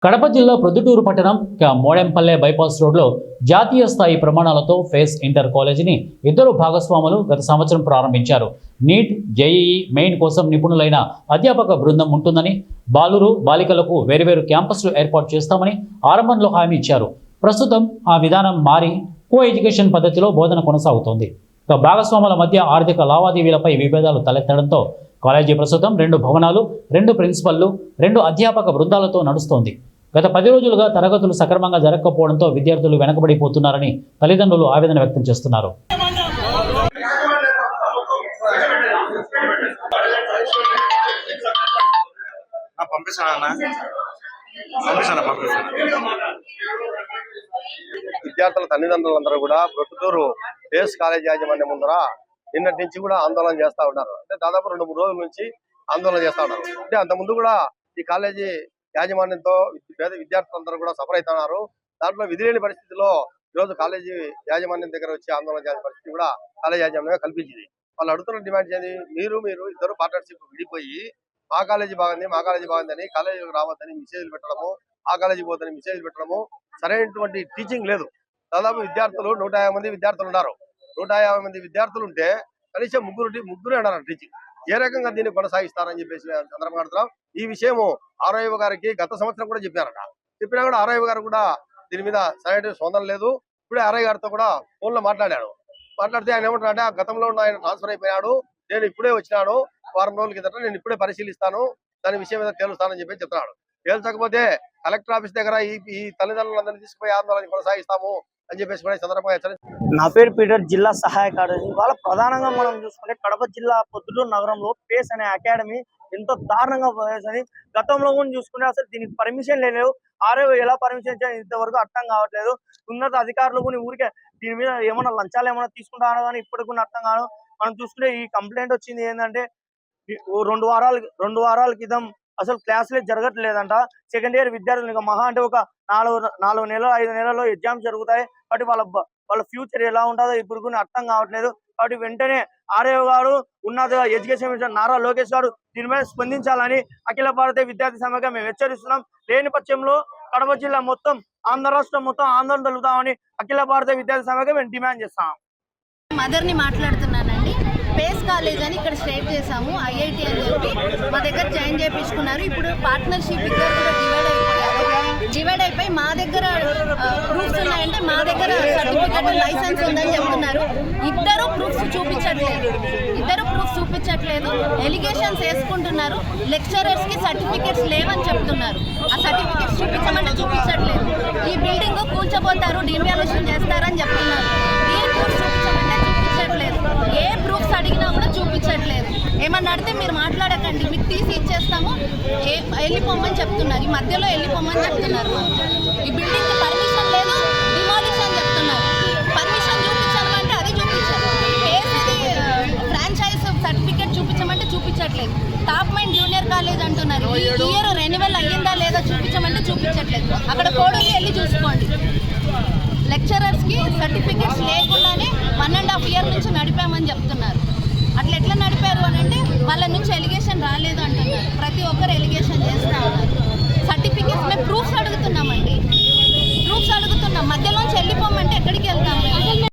కడప జిల్లా ప్రొద్దుటూరు పట్టణం మోడెంపల్లె బైపాస్ రోడ్లో జాతీయ స్థాయి ప్రమాణాలతో ఫేస్ ఇంటర్ కాలేజీని ఇద్దరు భాగస్వాములు గత సంవత్సరం ప్రారంభించారు. నీట్, జేఈఈ మెయిన్ కోసం నిపుణులైన అధ్యాపక బృందం ఉంటుందని, బాలికలకు వేర్వేరు క్యాంపస్లు ఏర్పాటు చేస్తామని ఆరంభంలో హామీ ఇచ్చారు. ప్రస్తుతం ఆ విధానం మారి కో ఎడ్యుకేషన్ పద్ధతిలో బోధన కొనసాగుతోంది. భాగస్వాముల మధ్య ఆర్థిక లావాదేవీలపై విభేదాలు తలెత్తడంతో కాలేజీ ప్రస్తుతం 2 భవనాలు, 2 ప్రిన్సిపల్లు, 2 అధ్యాపక బృందాలతో నడుస్తోంది. గత 10 రోజులుగా తరగతులు సక్రమంగా జరగకపోవడంతో విద్యార్థులు వెనకబడిపోతున్నారని తల్లిదండ్రులు ఆవేదన వ్యక్తం చేస్తున్నారు. విద్యార్థుల తల్లిదండ్రులందరూ కూడా ప్రొద్దుటూరు డేస్ కాలేజ్ యాజమాన్యం ముందర నిన్నటి నుంచి కూడా ఆందోళన చేస్తా ఉన్నారు. అంటే దాదాపు 2-3 రోజుల నుంచి ఆందోళన చేస్తా ఉన్నారు. అంటే అంత ముందు కూడా ఈ కాలేజీ యాజమాన్యంతో పేద విద్యార్థులందరూ కూడా సఫర్ అవుతున్నారు. దాంట్లో విధి లేని పరిస్థితిలో ఈరోజు కాలేజీ యాజమాన్యం దగ్గర వచ్చి ఆందోళన చేసే పరిస్థితి కూడా కాలేజీ యాజమాన్యం కల్పించింది. వాళ్ళు అడుగుతున్న డిమాండ్ చేయండి, మీరు ఇద్దరు పార్ట్నర్షిప్ విడిపోయి మా కాలేజీ బాగుందని కాలేజీకి రావద్దని మెసేజ్లు పెట్టడము, ఆ కాలేజీ పోతుందని మెసేజ్లు పెట్టడము, సరైనటువంటి టీచింగ్ లేదు. దాదాపు విద్యార్థులు 150 మంది విద్యార్థులు ఉన్నారు. 150 మంది విద్యార్థులు ఉంటే కనీసం ముగ్గురే ఉన్నారు టీచింగ్. ఏ రకంగా దీన్ని కొనసాగిస్తారని చెప్పేసి అందరం మాట్లాడుతున్నాం. ఈ విషయము ఆర్ఐఓ గారికి గత సంవత్సరం కూడా చెప్పినా కూడా ఆర్ఐఓ గారు కూడా దీని మీద సరైన స్పందన లేదు. ఇప్పుడే ఆర్ఐ గారితో కూడా ఫోన్లో మాట్లాడితే ఆయన ఏమంటారంటే, ఆ గతంలో ఉన్న ఆయన ట్రాన్స్ఫర్ అయిపోయాడు, నేను ఇప్పుడే వచ్చినాను, వారం రోజుల కిందట నేను ఇప్పుడే పరిశీలిస్తాను, దాని విషయం మీద తేలుస్తానని చెప్పి చెప్తున్నాడు. తేల్చకపోతే కలెక్టర్ ఆఫీస్ దగ్గర ఈ తల్లిదండ్రులందరినీ తీసుకుపోయి ఆందోళన కొనసాగిస్తాము అని చెప్పేసి కూడా సందర్భంగా హెచ్చరించారు. నా పేరు పీటర్, జిల్లా సహాయ కార్యదర్శి. ఇవాళ ప్రధానంగా మనం చూసుకుంటే కడప జిల్లా పొద్దుటూరు నగరంలో పేస్ అనే అకాడమీ ఎంతో దారుణంగా పోయేసని గతంలో కూడా చూసుకుంటే అసలు దీనికి పర్మిషన్ లేవు. ఆర్ఐఓ ఎలా పర్మిషన్ ఇచ్చారు ఇంతవరకు అర్థం కావట్లేదు. ఉన్నత అధికారులు కూడా ఊరికే దీని మీద ఏమైనా లంచాలు ఏమైనా తీసుకుంటారో కానీ ఇప్పటికి కూడా అర్థం కాదు. మనం చూసుకుంటే ఈ కంప్లైంట్ వచ్చింది ఏంటంటే 2 వారాల క్రితం అసలు క్లాసులే జరగట్లేదంట. సెకండ్ ఇయర్ విద్యార్థులు ఇంకా మహా అంటే ఒక 4 నెలలు 5 నెలల్లో ఎగ్జామ్స్ జరుగుతాయి. కాబట్టి వాళ్ళ ఫ్యూచర్ ఎలా ఉంటుందో ఇప్పుడు కూడా అర్థం కావట్లేదు. కాబట్టి వెంటనే ఆర్ఐఓ గారు, ఉన్నత ఎడ్యుకేషన్ మినిస్టర్ నారా లోకేష్ గారు దీని మీద స్పందించాలని అఖిల భారతీయ విద్యార్థి సమైక్య మేము హెచ్చరిస్తున్నాం. లేని పక్షంలో కడప జిల్లా మొత్తం, ఆంధ్ర రాష్ట్రం మొత్తం ఆందోళన జరుగుతామని అఖిల భారతీయ విద్యార్థి సమైక్య మేము డిమాండ్ చేస్తాం. మదర్ని మాట్లాడుతున్నానండి. పేస్ కాలేజ్ అని ఇక్కడ స్టేట్ చేసాము, ఐఐటి అని చెప్పి మా దగ్గర జాయిన్ చేయించుకున్నారు. ఇప్పుడు పార్ట్నర్షిప్ ఇద్దరు కూడా డివైడ్ అయిపోయి మా దగ్గర ప్రూఫ్స్ ఉన్నాయంటే మా దగ్గర సర్టిఫికెట్, లైసెన్స్ ఉందని చెప్తున్నారు. ఇద్దరు ప్రూఫ్స్ చూపించట్లేదు. ఎలిగేషన్స్ వేసుకుంటున్నారు. లెక్చరర్స్ కి సర్టిఫికెట్స్ లేవని చెప్తున్నారు. ఆ సర్టిఫికెట్స్ చూపించమంటే చూపించట్లేదు. ఈ బిల్డింగ్ కూల్చబోతారు, డిమాలిషన్ చేస్తారని చెప్తున్నారు. ఈ ప్రూఫ్స్ చూపించమంటే చూపించట్లేదు. ఏ ప్రూఫ్స్ అడిగినా కూడా చూపించట్లేదు. ఏమన్నా అడిగితే మీరు మాట్లాడకండి, మీకు తీసి ఇచ్చేస్తాము, వెళ్ళిపోమని చెప్తున్నారు. ఈ మధ్యలో వెళ్ళిపోమని చెప్తున్నారు. ఈ బిల్డింగ్కి పర్మిషన్ లేదు, డిమాలిషన్ చెప్తున్నారు. పర్మిషన్ చూపించాలంటే అది చూపించారు. పేసేది ఫ్రాంచైజ్ సర్టిఫికేట్ చూపించమంటే చూపించట్లేదు. టాప్ మైండ్ జూనియర్ కాలేజ్ అంటున్నారు. ఈ ఇయర్ రెన్యువల్ అయ్యిందా లేదా చూపించమంటే చూపించట్లేదు. అక్కడ కోడుకి వెళ్ళి చూసుకోండి. లెక్చరర్స్కి సర్టిఫికేట్స్ లేకుండానే 1.5 ఇయర్ నుంచి నడిపామని చెప్తున్నారు.